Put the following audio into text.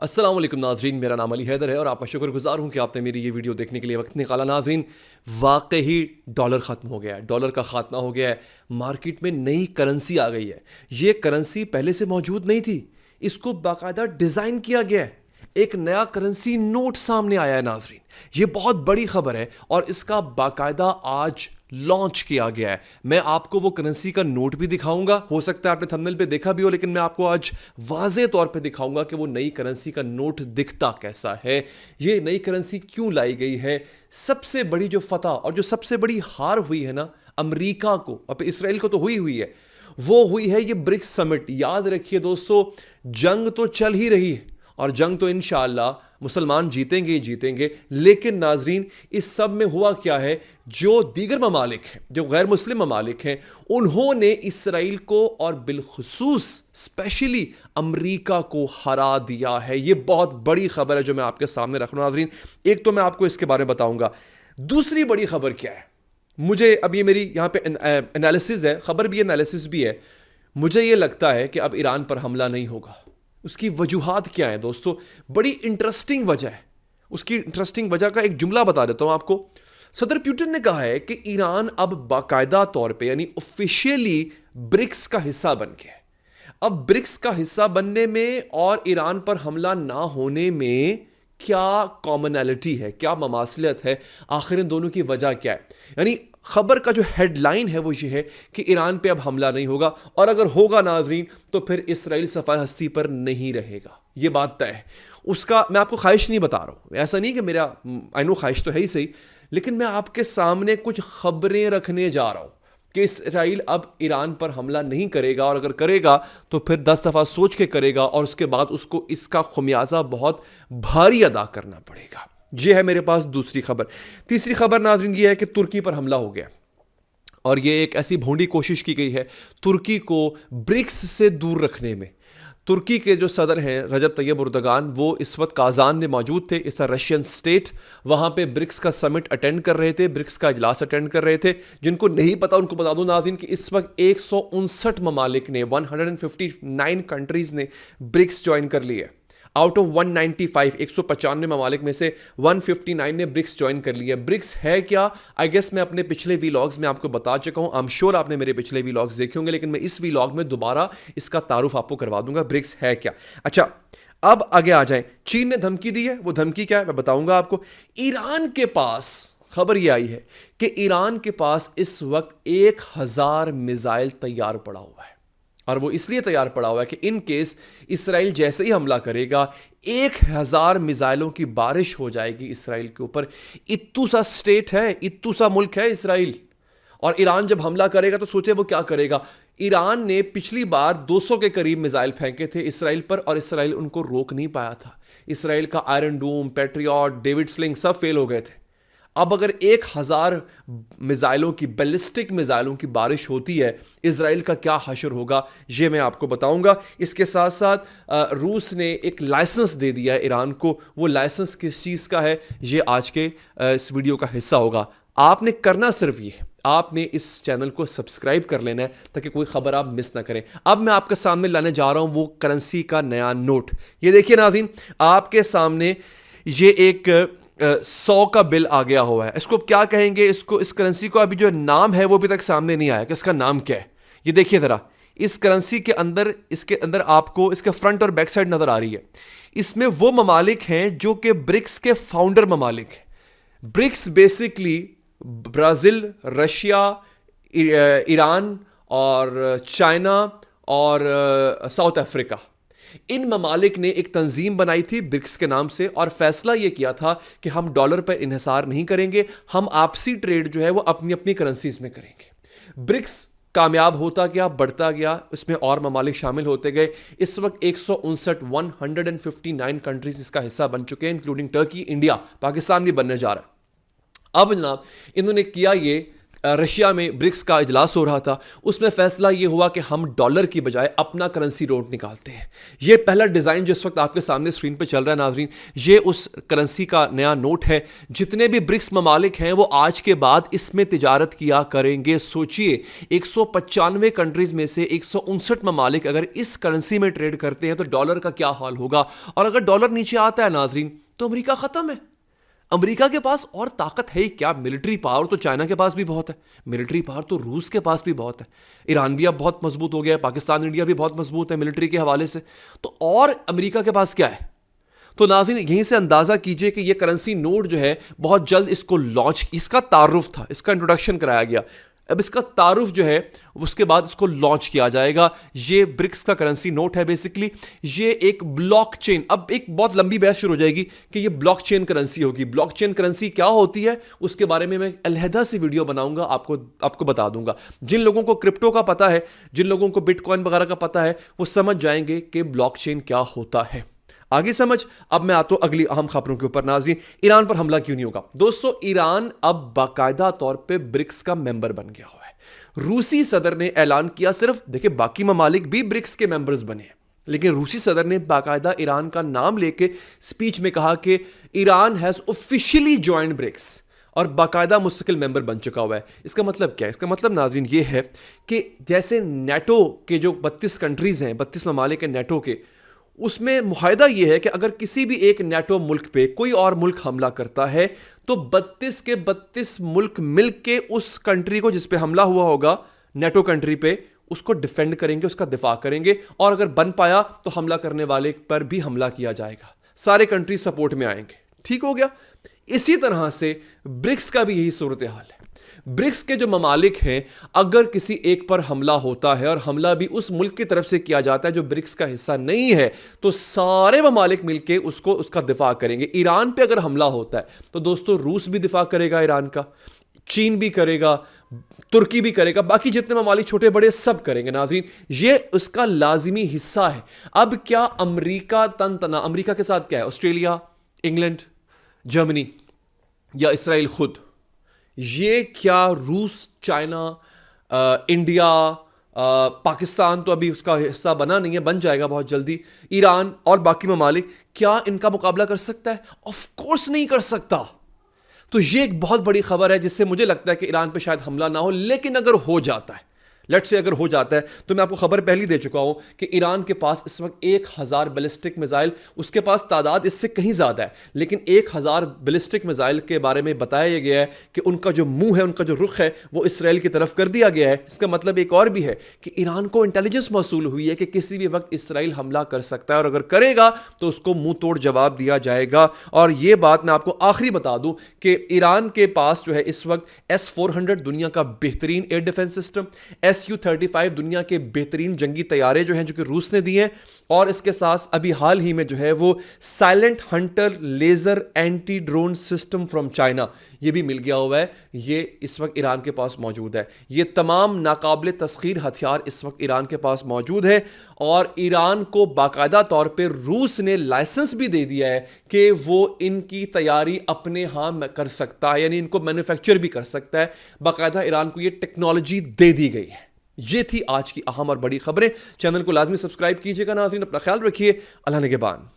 अस्सलाम वालेकुम नाजरीन, मेरा नाम अली हैदर है और आपका शुक्रगुजार हूँ कि आपने मेरी ये वीडियो देखने के लिए वक्त निकाला। नाजरीन, वाकई डॉलर ख़त्म हो गया है, डॉलर का खात्मा हो गया है। मार्केट में नई करेंसी आ गई है। ये करेंसी पहले से मौजूद नहीं थी, इसको बाकायदा डिज़ाइन किया गया है। एक नया करेंसी नोट सामने आया है नाजरीन, ये बहुत बड़ी खबर है और इसका बाकायदा आज लॉन्च किया गया है। मैं आपको वो करेंसी का नोट भी दिखाऊंगा, हो सकता है आपने थंबनेल पे देखा भी हो, लेकिन मैं आपको आज वाज़े तौर पे दिखाऊंगा कि वो नई करेंसी का नोट दिखता कैसा है, ये नई करेंसी क्यों लाई गई है। सबसे बड़ी जो फतह और जो सबसे बड़ी हार हुई है ना अमेरिका को, अब इसराइल को तो हुई है, वो हुई है ये ब्रिक्स समिट। याद रखिए दोस्तों, जंग तो चल ही रही है और जंग तो इंशाअल्लाह मुसलमान जीतेंगे ही जीतेंगे, लेकिन नाजरीन इस सब में हुआ क्या है, जो दीगर ममालिक हैं, जो गैर मुस्लिम ममालिक हैं, उन्होंने इसराइल को और बिलखुसूस स्पेशली अमेरिका को हरा दिया है। ये बहुत बड़ी खबर है जो मैं आपके सामने रख रहा हूं नाजरीन। एक तो मैं आपको इसके बारे में बताऊंगा, दूसरी बड़ी खबर क्या है। मुझे अब ये मेरी यहाँ पे एनालिसिस है, खबर भी एनालिसिस भी है। मुझे ये लगता है कि अब ईरान पर हमला नहीं होगा। उसकी वजूहात क्या है दोस्तों, बड़ी इंटरेस्टिंग वजह है। उसकी इंटरेस्टिंग वजह का एक जुमला बता देता हूं आपको। सदर पुतिन ने कहा है कि ईरान अब बाकायदा तौर पे यानी ऑफिशियली ब्रिक्स का हिस्सा बन गया है। अब ब्रिक्स का हिस्सा बनने में और ईरान पर हमला ना होने में क्या कॉमनैलिटी है, क्या ममासलियत है, आखिर इन दोनों की वजह क्या है। यानी खबर का जो हेडलाइन है वो ये है कि ईरान पे अब हमला नहीं होगा, और अगर होगा नाजरीन तो फिर इसराइल सफ़ाए हस्ती पर नहीं रहेगा, ये बात तय है। उसका मैं आपको ख्वाहिश नहीं बता रहा हूँ, ऐसा नहीं कि मेरा आई नो ख्वाहिश तो है ही सही, लेकिन मैं आपके सामने कुछ खबरें रखने जा रहा हूँ कि इसराइल अब ईरान पर हमला नहीं करेगा, और अगर करेगा तो फिर 10 दफ़ा सोच के करेगा और उसके बाद उसको इसका खुमियाजा बहुत भारी अदा करना पड़ेगा। ये है मेरे पास दूसरी खबर। तीसरी खबर नाज़रीन ये है कि तुर्की पर हमला हो गया, और ये एक ऐसी भोंडी कोशिश की गई है तुर्की को ब्रिक्स से दूर रखने में। तुर्की के जो सदर हैं रजब तैयब एर्दोगान, वो इस वक्त काजान में मौजूद थे, इस रशियन स्टेट। वहाँ पे ब्रिक्स का समिट अटेंड कर रहे थे, ब्रिक्स का इजलास अटेंड कर रहे थे। जिनको नहीं पता उनको बता दूं नाज़रीन कि इस वक्त 159 ममालिक ने, 159 कंट्रीज़ ने ब्रिक्स ज्वाइन कर लिया। आउट ऑफ 195, 195 ममालिक में से 159 ने ब्रिक्स ज्वाइन कर लिया। ब्रिक्स है क्या, आई गेस मैं अपने पिछले वीलॉग्स में आपको बता चुका हूं। आई एम श्योर आपने मेरे पिछले वीलॉग्स देखे होंगे, लेकिन मैं इस वीलॉग में दोबारा इसका तारुफ आपको करवा दूंगा, ब्रिक्स है क्या। अच्छा, अब आगे आ जाएं। चीन ने धमकी दी है, वो धमकी क्या है मैं बताऊंगा आपको। ईरान के पास खबर यह आई है कि ईरान के पास इस वक्त 1000 मिसाइल तैयार पड़ा हुआ है, और वो इसलिए तैयार पड़ा हुआ है कि इन केस इसराइल जैसे ही हमला करेगा 1000 मिसाइलों की बारिश हो जाएगी इसराइल के ऊपर। इत्तू सा स्टेट है, इत्तू सा मुल्क है इसराइल, और ईरान जब हमला करेगा तो सोचे वो क्या करेगा। ईरान ने पिछली बार 200 के करीब मिसाइल फेंके थे इसराइल पर, और इसराइल उनको रोक नहीं पाया था। इसराइल का iron Doom, patriot, David sling सब फेल हो गए थे। अब अगर 1000 मिसाइलों की, बैलिस्टिक मिसाइलों की बारिश होती है, इजराइल का क्या हशर होगा ये मैं आपको बताऊंगा। इसके साथ साथ रूस ने एक लाइसेंस दे दिया है ईरान को। वो लाइसेंस किस चीज़ का है ये आज के इस वीडियो का हिस्सा होगा। आपने करना सिर्फ ये, आपने इस चैनल को सब्सक्राइब कर लेना है ताकि कोई खबर आप मिस ना करें। अब मैं आपके सामने लाने जा रहा हूं वो करेंसी का नया नोट। ये देखिए नाज़रीन, आपके सामने ये एक 100 का बिल आ गया हुआ है। इसको क्या कहेंगे, इसको, इस करेंसी को अभी जो नाम है वो अभी तक सामने नहीं आया कि इसका नाम क्या है। ये देखिए ज़रा, इस करेंसी के अंदर, इसके अंदर आपको इसके फ्रंट और बैक साइड नज़र आ रही है। इसमें वो ममालिक हैं जो कि ब्रिक्स के फाउंडर ममालिक हैं। BRICS basically Brazil, Russia, Iran और चाइना और साउथ अफ्रीका, इन ममालिक ने एक तंजीम बनाई थी ब्रिक्स के नाम से, और फैसला यह किया था कि हम डॉलर पर इन्हिसार नहीं करेंगे, हम आपसी ट्रेड जो है वो अपनी अपनी करेंसीज में करेंगे। ब्रिक्स कामयाब होता गया, बढ़ता गया, इसमें और ममालिक शामिल होते गए। इस वक्त 159 कंट्रीज इसका हिस्सा बन चुके हैं, इंक्लूडिंग टर्की, इंडिया, पाकिस्तान भी बनने जा रहा है। अब जनाब इन्होंने किया ये रशिया में ब्रिक्स का इजलास हो रहा था, उसमें फैसला ये हुआ कि हम डॉलर की बजाय अपना करेंसी नोट निकालते हैं। ये पहला डिज़ाइन जिस वक्त आपके सामने स्क्रीन पे चल रहा है नाजरीन, ये उस करेंसी का नया नोट है। जितने भी ब्रिक्स ममालिक हैं वो आज के बाद इसमें तिजारत किया करेंगे। सोचिए 195 कंट्रीज में से 159 ममालिक अगर इस करेंसी में ट्रेड करते हैं तो डॉलर का क्या हाल होगा। और अगर डॉलर नीचे आता है नाजरीन तो अमेरिका खत्म है। अमेरिका के पास और ताकत है ही क्या? मिलिट्री पावर तो चाइना के पास भी बहुत है, मिलिट्री पावर तो रूस के पास भी बहुत है, ईरान भी अब बहुत मजबूत हो गया है, पाकिस्तान इंडिया भी बहुत मजबूत है मिलिट्री के हवाले से, तो और अमेरिका के पास क्या है? तो नाज़रीन यहीं से अंदाज़ा कीजिए कि ये करेंसी नोट जो है बहुत जल्द इसको लॉन्च, इसका तारुफ था, इसका इंट्रोडक्शन कराया गया, अब इसका तारुफ जो है उसके बाद इसको लॉन्च किया जाएगा। ये ब्रिक्स का करेंसी नोट है बेसिकली। ये एक ब्लॉकचेन, अब एक बहुत लंबी बहस शुरू हो जाएगी कि ये ब्लॉकचेन करेंसी होगी। ब्लॉकचेन करेंसी क्या होती है उसके बारे में मैं अलहदा से वीडियो बनाऊंगा, आपको बता दूंगा। जिन लोगों को क्रिप्टो का पता है, जिन लोगों को बिटकॉइन वगैरह का पता है, वो समझ जाएंगे कि ब्लॉकचेन क्या होता है। आगे समझ। अब मैं आता हूं अगली अहम खबरों के ऊपर नाज़रीन। ईरान पर हमला क्यों नहीं होगा? दोस्तों ईरान अब बाकायदा तौर पे ब्रिक्स का मेंबर बन गया हुआ है। रूसी सदर ने ऐलान किया, सिर्फ देखिए बाकी ममालिक भी ब्रिक्स के मेंबर्स बने हैं, लेकिन रूसी सदर ने बाकायदा ईरान का नाम लेके स्पीच में कहा कि Iran has officially joined BRICS और बाकायदा मुस्तकिल मेंबर बन चुका हुआ है। इसका मतलब क्या है? इसका मतलब नाज़रीन ये है कि जैसे नेटो के जो 32 कंट्रीज हैं, 32 ममालिक हैं नेटो के, उसमें मुआहदा यह है कि अगर किसी भी एक नेटो मुल्क पे कोई और मुल्क हमला करता है तो 32 के 32 मुल्क मिलके उस कंट्री को जिस पे हमला हुआ होगा नेटो कंट्री पे, उसको डिफेंड करेंगे, उसका दिफा करेंगे, और अगर बन पाया तो हमला करने वाले पर भी हमला किया जाएगा। सारे कंट्री सपोर्ट में आएंगे। ठीक हो गया। इसी तरह से ब्रिक्स का भी यही सूरत हाल है। ब्रिक्स के जो ममालिक हैं, अगर किसी एक पर हमला होता है और हमला भी उस मुल्क की तरफ से किया जाता है जो ब्रिक्स का हिस्सा नहीं है, तो सारे ममालिक मिलके उसका दिफा करेंगे। ईरान पे अगर हमला होता है तो दोस्तों रूस भी दिफा करेगा ईरान का, चीन भी करेगा, तुर्की भी करेगा, बाकी जितने ममालिक छोटे बड़े सब करेंगे नाज़रीन। ये उसका लाजिमी हिस्सा है। अब क्या अमेरिका तनतना, अमेरिका के साथ क्या है? ऑस्ट्रेलिया, इंग्लैंड, जर्मनी या इसराइल खुद? ये क्या रूस, चाइना, इंडिया, पाकिस्तान तो अभी उसका हिस्सा बना नहीं है, बन जाएगा बहुत जल्दी, ईरान और बाकी ममालिक, क्या इनका मुकाबला कर सकता है? ऑफ कोर्स नहीं कर सकता। तो ये एक बहुत बड़ी खबर है जिससे मुझे लगता है कि ईरान पे शायद हमला ना हो, लेकिन अगर हो जाता है, लेट्स से अगर हो जाता है, तो मैं आपको खबर पहले दे चुका हूं कि ईरान के पास इस वक्त 1000 बैलिस्टिक मिसाइल, उसके पास तादाद इससे कहीं ज़्यादा है, लेकिन 1000 बैलिस्टिक मिसाइल के बारे में बताया गया है कि उनका जो मुंह है, उनका जो रुख है, वो इसराइल की तरफ कर दिया गया है। इसका मतलब एक और भी है कि ईरान को इंटेलिजेंस मौसूल हुई है कि किसी भी वक्त इसराइल हमला कर सकता है, और अगर करेगा तो उसको मुंह तोड़ जवाब दिया जाएगा। और ये बात मैं आपको आखिरी बता दूं कि ईरान के पास जो है इस वक्त S-400 दुनिया का बेहतरीन एयर डिफेंस सिस्टम, Su-35 दुनिया के बेहतरीन जंगी तैयारे जो हैं, जो कि रूस ने दिए हैं, और इसके साथ अभी हाल ही में जो है वो silent hunter laser anti drone system from China, ये भी मिल गया हुआ है। ये इस वक्त ईरान के पास मौजूद है। ये तमाम नाकाबिले तस्खीर हथियार इस वक्त ईरान के पास मौजूद है, और ईरान को बाकायदा तौर पे रूस ने लाइसेंस भी दे दिया है कि वो इनकी तैयारी अपने यहाँ कर सकता है, यानी इनको मैन्युफैक्चर भी कर सकता है। बाकायदा ईरान को ये टेक्नोलॉजी दे दी गई है। ये थी आज की अहम और बड़ी खबरें। चैनल को लाजमी सब्सक्राइब कीजिएगा नाज़रीन, अपना ख्याल रखिए। अल्लाह निगहबान।